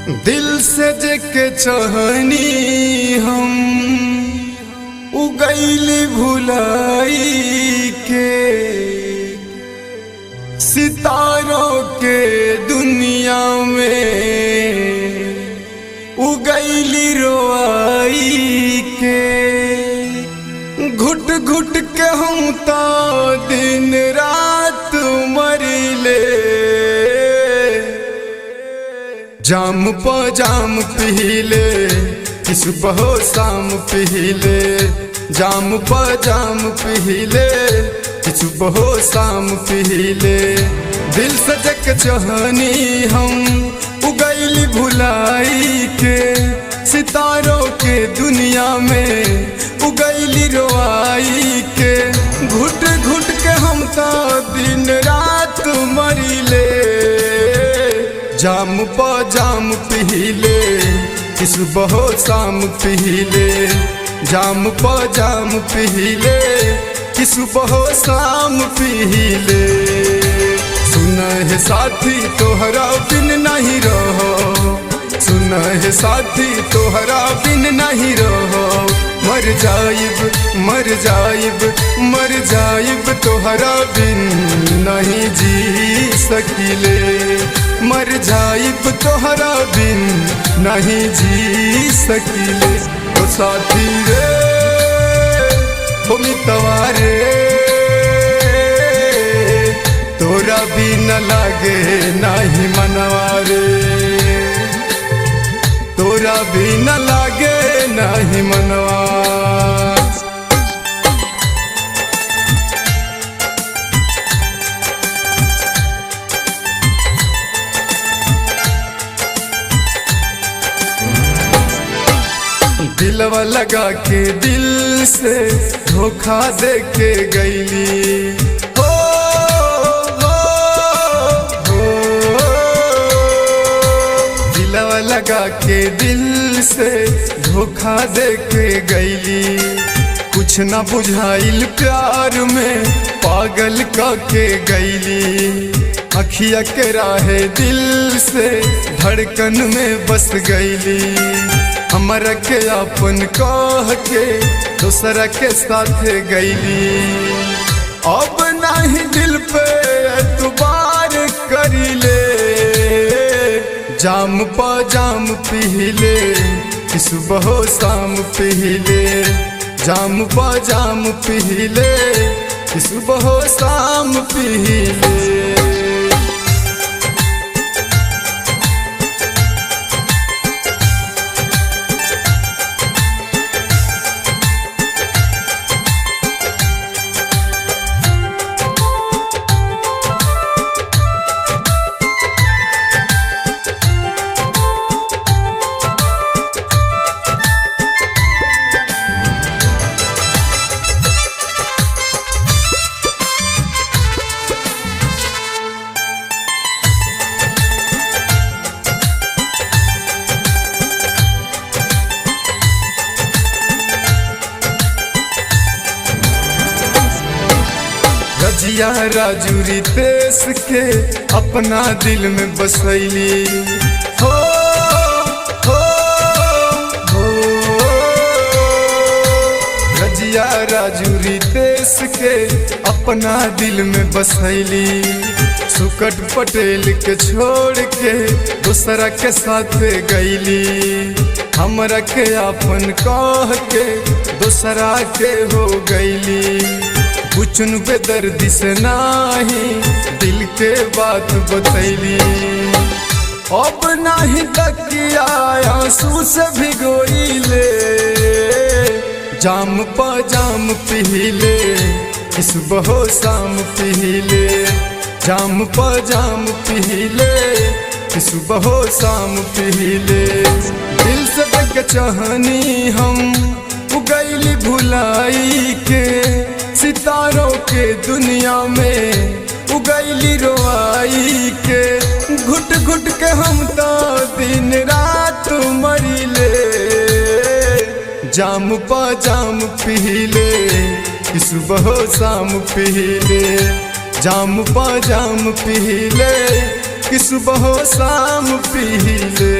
दिल से जेके चाहनी हम उगैली भुलाई के सितारों के दुनिया में उगैली रोआई के घुट घुट के हम ता दिन रात मरिले जाम प जाम पीले कि सुबह शाम पीले जाम प जाम पीले कि सुबह शाम पीले दिल सजक चाहनी हम उगैली भुलाई के सितारों के दुनिया में उगैली रोआई के घुट घुट के हम ता दिन रात मरिले जाम प जाम पीले कि सुबह शाम पीले जाम प जाम पीले कि सुबह शाम पीले सुन है साथी तोहरा बिन नहीं रहो सुन है साथी तोहरा बिन नहीं रहो मर जाइब तोहरा बिन नहीं जी सकिले मर जाइब तोहरा बिन नहीं जी सकिले ओ साथी रे हो मितवा रे तोरा बिन लागे नहीं मनवा रे तोरा बिन लागे नहीं मनवा दिलवा लगा के दिल से धोखा दे के गईली हो दिलवा लगा के दिल से धोखा दे के गईली कुछ न बुझाइल प्यार में पागल का के गईली अखिया के राहे दिल से धड़कन में बस गईली हमरा के अपन कह के दूसरा के साथ गईली अब नहीं दिल पे एतबार करीले जाम प जाम पीले कि सुबह शाम पीले जाम प जाम पीले कि सुबह शाम पीले रजिया राजू रितेश के अपना दिल में बसैली हो रजिया राजू रितेश के अपना दिल में बसैली सुकट पटेल के छोड़ के दूसरा के साथ गईली हमरा के अपन कह के दूसरा के हो गईली कुचन बेदर्दी से नाही दिल के बात बतैली अब नहीं तकिया आंसू से भिगोइले जाम प जाम पीले कि सुबह शाम पीले जाम प जाम पीले कि सुबह शाम पीले दिल से तक चाहनी हम उगैली भुलाई के सितारों के दुनिया में उगैली रोआई के घुट घुट के हम तो दिन रात मरिले जाम प जाम पीले कि सुबह शाम पीले जाम प जाम पीले कि सुबह शाम पीले।